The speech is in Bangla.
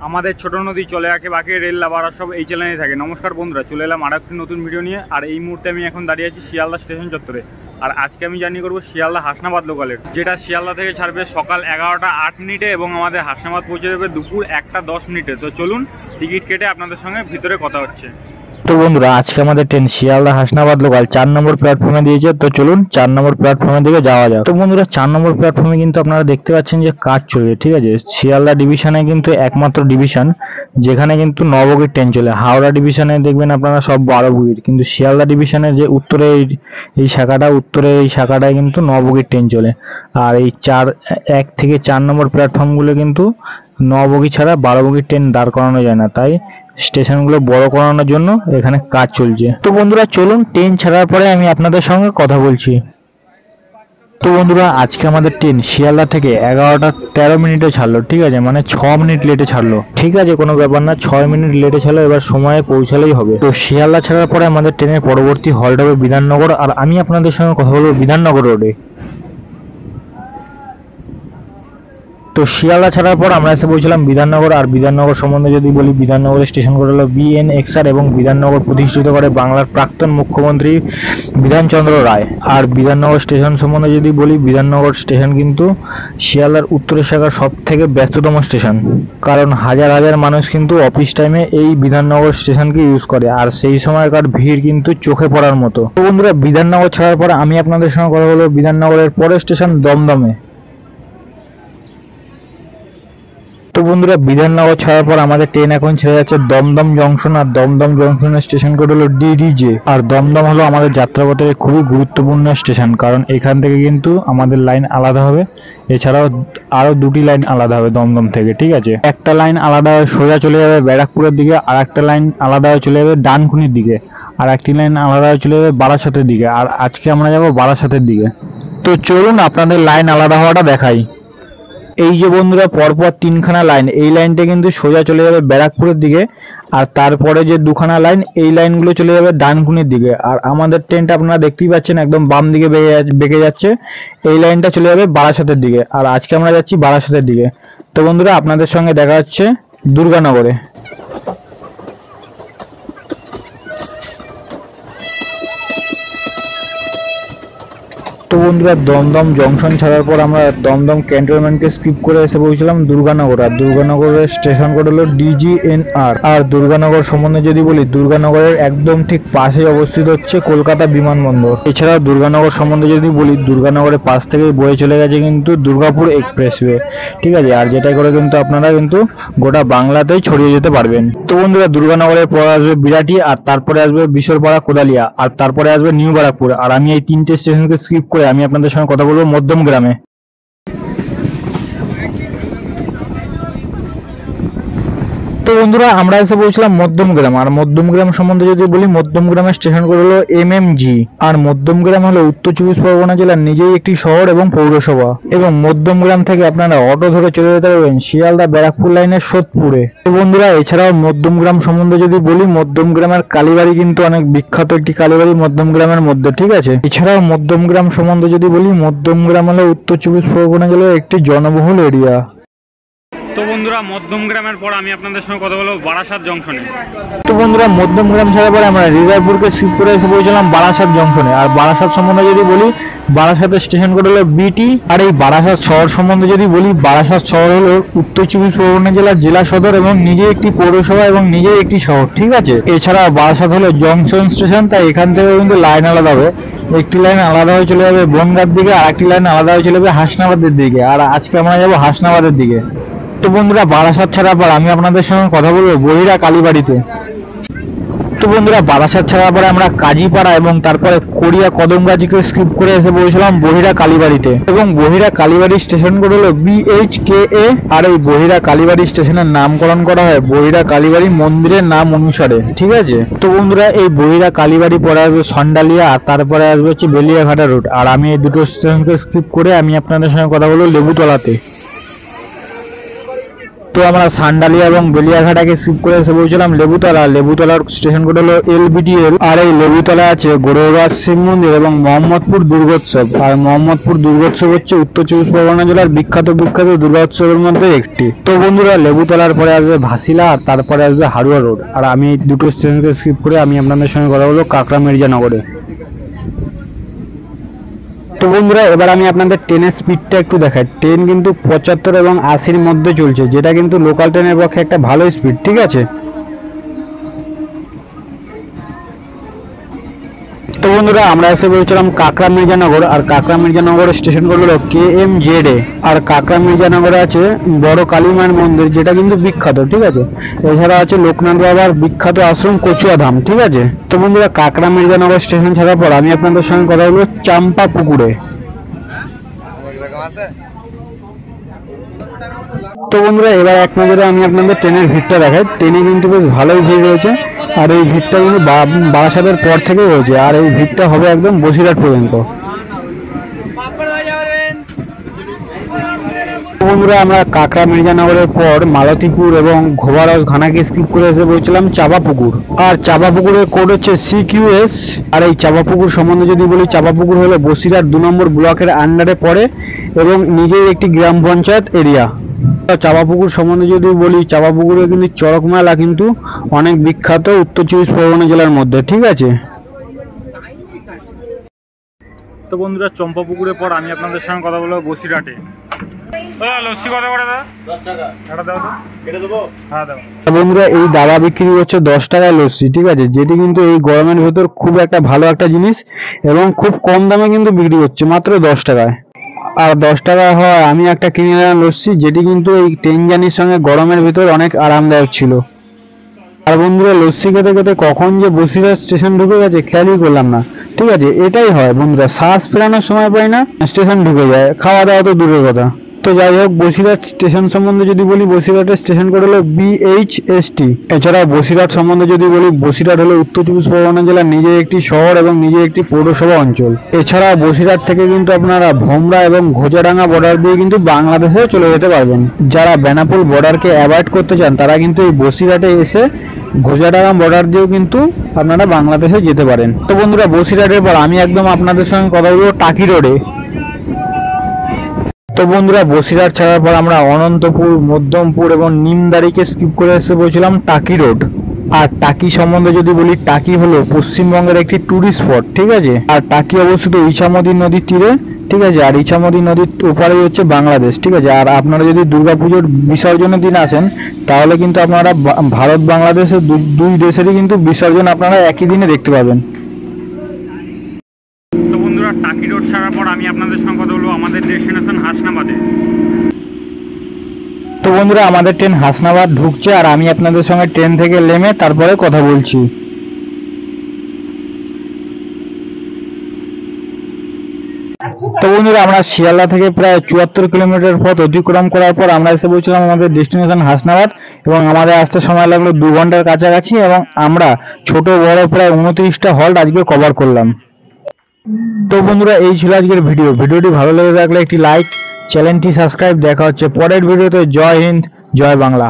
আমাদের ছোট নদী চলে আঁকে বাঁকে রেল লাভার সব এই চ্যানেলে থাকে। নমস্কার বন্ধুরা, চলে এলাম আর একটি নতুন ভিডিও নিয়ে। আর এই মুহূর্তে আমি এখন দাঁড়িয়ে আছি শিয়ালদা স্টেশন চত্বরে। আর আজকে আমি জার্নি করবো শিয়ালদা হাসনাবাদ লোকালের, যেটা শিয়ালদা থেকে ছাড়বে সকাল 11টা 8 মিনিটে এবং আমাদের হাসনাবাদ পৌঁছে যাবে দুপুর 1টা 10 মিনিটে। তো চলুন টিকিট কেটে আপনাদের সঙ্গে ভিতরে কথা হচ্ছে। তো বন্ধুরা, আজকে আমাদের ট্রেন শিয়ালদা হাসনাবাদ লোকাল 4 নম্বর প্ল্যাটফর্মে দিয়েছে। তো চলুন 4 নম্বর প্ল্যাটফর্মের দিকে যাওয়া যাক। তো বন্ধুরা, 4 নম্বর প্ল্যাটফর্মে কিন্তু আপনারা দেখতে পাচ্ছেন যে কাজ চলছে, ঠিক আছে। শিয়ালদা ডিভিশনে কিন্তু একমাত্র ডিভিশন যেখানে কিন্তু 9 বগির ট্রেন চলে। হাওড়া ডিভিশনে দেখবেন আপনারা সব 12 বগির, কিন্তু শিয়ালদা ডিভিশনের যে উত্তরে এই শাখাটায় কিন্তু 9 বগির ট্রেন চলে। আর এই 1 থেকে 4 নম্বর প্ল্যাটফর্মগুলো কিন্তু 9 বগি ছাড়া 12 বগির ট্রেন দাঁড় করানো যায় না, তাই স্টেশনগুলো বড় করানোর জন্য এখানে কাজ চলছে। তো বন্ধুরা চলুন, ট্রেন ছাড়ার পরে আমি আপনাদের সঙ্গে কথা বলছি। তো বন্ধুরা, আজকে আমাদের ট্রেন শিয়ালদা থেকে 11টা 13 মিনিটে ছাড়লো, ঠিক আছে, মানে 6 মিনিট লেটে ছাড়লো। ঠিক আছে, কোনো ব্যাপার না, 6 মিনিট লেটে ছাড়লো, এবার সময়ে পৌঁছালেই হবে। তো শিয়ালদা ছাড়ার পরে আমাদের ট্রেনের পরবর্তী হল্ট হবে বিধাননগর। আর আমি আপনাদের সঙ্গে কথা বলবো বিধাননগর রোডে। তো শিয়ালদা ছাড়ার পর আমরা এসে পৌঁছলাম বিধাননগর। আর বিধাননগর সম্বন্ধে যদি বলি, বিধাননগরের স্টেশন কোড হলো BNXR এবং বিধাননগর প্রতিষ্ঠিত করে বাংলার প্রাক্তন মুখ্যমন্ত্রী বিধানচন্দ্র রায়। আর বিধাননগর স্টেশন সম্বন্ধে যদি বলি, বিধাননগর স্টেশন কিন্তু শিয়ালদার উত্তরের শাখার সব থেকে ব্যস্ততম স্টেশন, কারণ হাজার হাজার মানুষ কিন্তু অফিস টাইমে এই বিধাননগর স্টেশনকে ইউজ করে। আর সেই সময়কার ভিড় কিন্তু চোখে পড়ার মতো। তো বন্ধুরা, বিধাননগর ছাড়ার পর আমি আপনাদের সঙ্গে কথা বলবো বিধাননগরের পরের স্টেশন দমদমে। তো বন্ধুরা, বিধাননগর ছাড়ার পর আমাদের ট্রেন এখন ছেড়ে যাচ্ছে দমদম জংশন। আর দমদম জংশনের স্টেশন কোড হলো DDJ। আর দমদম হলো আমাদের যাত্রাপথের খুবই গুরুত্বপূর্ণ স্টেশন, কারণ এখান থেকে কিন্তু আমাদের লাইন আলাদা হবে। এছাড়াও আরো 2টি লাইন আলাদা হবে দমদম থেকে, ঠিক আছে। একটা লাইন আলাদা হয়ে সোজা চলে যাবে ব্যারাকপুরের দিকে, আর একটা লাইন আলাদা হয়ে চলে যাবে ডানকুনির দিকে, আর একটি লাইন আলাদা হয়ে চলে যাবে বারাসাতের দিকে। আর আজকে আমরা যাবো বারাসাতের দিকে। তো চলুন আপনাদের লাইন আলাদা হওয়াটা দেখাই। এই যে বন্ধুরা, পরপর 3খানা লাইন, এই লাইনটা কিন্তু সোজা চলে যাবে ব্যারাকপুরের দিকে, আর তারপরে যে 2খানা লাইন, এই লাইনগুলো চলে যাবে ডানকুনির দিকে। আর আমাদের ট্রেনটা আপনারা দেখতেই পাচ্ছেন একদম বাম দিকে বেঁকে যাচ্ছে, এই লাইনটা চলে যাবে বারাসাতের দিকে। আর আজকে আমরা যাচ্ছি বারাসাতের দিকে। তো বন্ধুরা, আপনাদের সঙ্গে দেখা হচ্ছে দুর্গানগরে। তো বন্ধুরা, দমদম জংশন ছাড়ার পর আমরা দমদম ক্যান্টনমেন্টকে স্কিপ করে এসে পৌঁছলাম দুর্গানগর। আর দুর্গানগরের স্টেশন কোড হলো DGNR। আর দুর্গানগর সম্বন্ধে যদি বলি, দুর্গানগরের একদম ঠিক পাশে অবস্থিত হচ্ছে কলকাতা বিমানবন্দর। এছাড়াও দুর্গানগর সম্বন্ধে যদি বলি, দুর্গানগরের পাশ থেকে বয়ে চলে গেছে কিন্তু দুর্গাপুর এক্সপ্রেসওয়ে, ঠিক আছে। আর যেটা করে কিন্তু আপনারা কিন্তু গোটা বাংলাতেই ছড়িয়ে যেতে পারবেন। তো বন্ধুরা, দুর্গানগরের পর আসবে বিরাটি, আর তারপরে আসবে বিশরপাড়া কোদালিয়া, আর তারপরে আসবে নিউ ব্যারাকপুর। আর আমি এই 3টে স্টেশনকে স্কিপ করে আমি আপনাদের সঙ্গে কথা বলবো মধ্যম গ্রামে। তো বন্ধুরা, আমরা এসে পৌঁছলাম মধ্যম গ্রাম। আর মধ্যম গ্রাম সম্বন্ধে যদি বলি, মধ্যম গ্রামের স্টেশন কোড হলো MMG। আর মধ্যম গ্রাম হলো উত্তর 24 পরগনা জেলার নিজেই একটি শহর এবং পৌরসভা। এবং মধ্যম গ্রাম থেকে আপনারা অটো ধরে চলে যেতে পারবেন শিয়ালদা ব্যারাকপুর লাইনের সোদপুরে। তো বন্ধুরা, এছাড়াও মধ্যম গ্রাম সম্বন্ধে যদি বলি, মধ্যম গ্রামের কালীবাড়ি কিন্তু অনেক বিখ্যাত একটি কালীবাড়ি মধ্যম গ্রামের মধ্যে, ঠিক আছে। এছাড়াও মধ্যম গ্রাম সম্বন্ধে যদি বলি, মধ্যম গ্রাম হলো উত্তর 24 পরগনা জেলার একটি জনবহুল এরিয়া। তো বন্ধুরা, মধ্যম গ্রামের পর আমি আপনাদের সঙ্গে কথা বলবো বারাসাত জংশনে। তো বন্ধুরা, মধ্যম গ্রাম ছাড়ার পরে আমরা হৃদয়পুরকে শিফট করে এসে পৌঁছলাম বারাসাত জংশনে। আর বারাসাত সম্বন্ধে যদি বলি, বারাসাতের স্টেশন কোড হলো BT। আর এই বারাসাত শহর সম্বন্ধে যদি বলি, বারাসাত শহর হলো উত্তর 24 পরগনা জেলার জেলা সদর এবং নিজেই একটি পৌরসভা এবং নিজেই একটি শহর, ঠিক আছে। এছাড়া বারাসাত হলো জংশন স্টেশন, তাই এখান থেকে কিন্তু লাইন আলাদা হবে। একটি লাইন আলাদা হয়ে চলে যাবে বনগাঁর দিকে, আর একটি লাইন আলাদা হয়ে চলে যাবে হাসনাবাদের দিকে। আর আজকে আমরা যাবো হাসনাবাদের দিকে। তো বন্ধুরা, বারাসাত ছাড়ার পর আমি আপনাদের সঙ্গে কথা বলবো বহিরা কালীবাড়িতে। তো বন্ধুরা, বারাসাত ছাড়ার পরে আমরা কাজীপাড়া এবং তারপরে কোরিয়া কদমগাজীকে স্কিপ করে এসে পৌঁছলাম বহিরা কালীবাড়িতে। এবং বহিরা কালীবাড়ি স্টেশন কোড হলো BHKA। আর এই বহিরা কালীবাড়ি স্টেশনের নামকরণ করা হয় বহিরা কালীবাড়ি মন্দিরের নাম অনুসারে, ঠিক আছে। তো বন্ধুরা, এই বহিরা কালীবাড়ি পরে আসবে সন্ডালিয়া, আর তারপরে আসবে হচ্ছে বেলিয়াঘাটা রোড। আর আমি এই দুটো স্টেশনকে স্কিপ করে আমি আপনাদের সঙ্গে কথা বলবো লেবুতলাতে। তো আমরা সান্ডালিয়া এবং বেলিয়াঘাটাকে স্কিপ করে এসে পৌঁছলাম লেবুতলা। লেবুতলার স্টেশন কোড হলো LBTL। আর এই লেবুতলা আছে গৌরবাজ শিব মন্দির এবং মোহাম্মদপুর দুর্গোৎসব। আর মোহাম্মদপুর দুর্গোৎসব হচ্ছে উত্তর চব্বিশ পরগনা জেলার বিখ্যাত দুর্গোৎসবের মধ্যে একটি। তো বন্ধুরা, লেবুতলার পরে আসবে ভাসিলা আর তারপরে আসবে হাড়ুয়া রোড। আর আমি এই দুটো স্টেশনকে স্কিপ করে আমি আপনাদের সঙ্গে কথা বলবো কাকড়া মির্জানগরে। তো বন্ধুরা, এবার আমি আপনাদের ট্রেনের স্পিডটা একটু দেখাই। ট্রেন কিন্তু 75 এবং 80-র মধ্যে চলছে, যেটা কিন্তু লোকাল ট্রেনের পক্ষে একটা ভালো স্পিড, ঠিক আছে। তো বন্ধুরা, আমরা এসে পৌঁছলাম কাকড়া মির্জানগর। আর কাকড়া মির্জানগর স্টেশন কোড হলো KMZA। আর কাকড়া মির্জানগরে আছে বড় কালীমার মন্দির, যেটা কিন্তু বিখ্যাত, ঠিক আছে। এছাড়া আছে লোকনাথ বাবার বিখ্যাত আশ্রম কচুয়া ধাম, ঠিক আছে। তো বন্ধুরা, কাকড়া মির্জানগর স্টেশন ছাড়ার পর আমি আপনাদের সঙ্গে কথা বলবো চাম্পা পুকুরে। তো বন্ধুরা, এবার এক নজরে আমি আপনাদের ট্রেনের ভিড়টা দেখাই। ট্রেনে কিন্তু বেশ ভালোই ভিড় রয়েছে। আর এই ভিড়টা কিন্তু বারাসাতের পর থেকে রয়েছে। আর এই ভিড়টা হবে একদম বসিরহাট পর্যন্ত। বন্ধুরা, আমরা কাকড়া মির্জানগরের পর মালতীপুর এবং ঘোবারস ঘানাকে স্কিপ করে এসে পৌঁছলাম চাপা পুকুর। আর চাপা পুকুরের কোড হচ্ছে CQS। আর এই চাপা পুকুর সম্বন্ধে যদি বলি, চাপা পুকুর হলো বসিরহাট 2 নম্বর ব্লকের আন্ডারে পড়ে এবং নিজেই একটি গ্রাম পঞ্চায়েত এরিয়া। চাপা পুকুর সম্বন্ধে যদি বলি, চাপা পুকুরে কিন্তু চড়ক মেলা কিন্তু অনেক বিখ্যাত উত্তর চব্বিশ পরগনা জেলার মধ্যে, ঠিক আছে। তো বন্ধুরা, চম্পা পুকুরের পর আমি আপনাদের সঙ্গে কথা বলবো বসিরহাটে। লস্যি কত করে দাদা? 10 টাকা। এটা দাও তো, কেটে দেবো? হ্যাঁ দাও। বন্ধুরা, এই দাবা বিক্রি হচ্ছে 10 টাকায় লস্যি, ঠিক আছে, যেটি কিন্তু এই গরমের ভেতর খুব একটা ভালো একটা জিনিস এবং খুব কম দামে কিন্তু বিক্রি হচ্ছে, মাত্র 10 টাকায়। আর 10 টাকা হয় আমি একটা কিনে নিলাম লস্যি, যেটি কিন্তু এই ট্রেন জার্নির সঙ্গে গরমের ভিতর অনেক আরামদায়ক ছিল। আর বন্ধুরা, লস্যি খেতে খেতে কখন যে বসিরহাট স্টেশন ঢুকে গেছে খেয়ালই করলাম না, ঠিক আছে। এটাই হয় বন্ধুরা, শ্বাস ফেরানোর সময় পাই না, স্টেশন ঢুকে যায়, খাওয়া দাওয়া তো দূরের কথা। তো যাই হোক, বসিরহাট স্টেশন সম্বন্ধে যদি বলি, বসিরহাটের স্টেশন কোড হলো BHST। এছাড়া বসিরহাট সম্বন্ধে যদি বলি, বসিরহাট হলো উত্তর চব্বিশ পরগনা জেলার নিজের একটি শহর এবং নিজের একটি পৌরসভা অঞ্চল। এছাড়া বসিরহাট থেকে কিন্তু আপনারা ভোমরা এবং ঘোজাডাঙ্গা বর্ডার দিয়ে কিন্তু বাংলাদেশে চলে যেতে পারবেন। যারা বেনাপোল বর্ডারকে অ্যাভয়েড করতে চান, তারা কিন্তু এই বসিরহাটে এসে ঘোজাডাঙ্গা বর্ডার দিয়েও কিন্তু আপনারা বাংলাদেশে যেতে পারেন। তো বন্ধুরা, বসিরহাটের পর আমি একদম আপনাদের সঙ্গে কথা বলবো টাকি রোডে। তো বন্ধুরা, বসিরহাট ছাড়ার পর আমরা অনন্তপুর, মধ্যমপুর এবং নিমদারিকে স্কিপ করে এসে পৌঁছলাম টাকি রোড। আর টাকি সম্বন্ধে যদি বলি, টাকি হলো পশ্চিমবঙ্গের একটি টুরিস্ট স্পট, ঠিক আছে। আর টাকি অবস্থিত ইছামতি নদীর তীরে, ঠিক আছে। আর ইছামতি নদীর ওপারেই হচ্ছে বাংলাদেশ, ঠিক আছে। আর আপনারা যদি দুর্গাপুজোর বিসর্জনের দিন আসেন, তাহলে কিন্তু আপনারা ভারত বাংলাদেশের দুই দেশেরই কিন্তু বিসর্জন আপনারা একই দিনে দেখতে পাবেন। তো বন্ধুরা, টাকি রোড ছাড়ার পর আমি আপনাদের সঙ্গে কথা বলবো আমাদের ডেস্টিনেশন হাসনাবাদে। তো বন্ধুরা, আমাদের ট্রেন হাসনাবাদ ঢুকছে আর আমি আপনাদের সঙ্গে ট্রেন থেকে নেমে তারপরে কথা বলছি। তো বন্ধুরা, আমরা শিয়ালদা থেকে প্রায় 74 কিলোমিটার পথ অতিক্রম করার পর আমরা এসে পৌঁছলাম আমাদের ডেস্টিনেশন হাসনাবাদ এবং আমাদের আসতে সময় লাগলো 2 ঘন্টার কাছাকাছি এবং আমরা ছোট বড় প্রায় 29টা হল্ট আজকে কভার করলাম। তো বন্ধুরা, এই ছিল আজকের ভিডিওটি ভালো লেগে থাকলে একটি লাইক, চ্যানেলটি সাবস্ক্রাইব। দেখা হচ্ছে পরের ভিডিওতে। জয় হিন্দ, জয় বাংলা।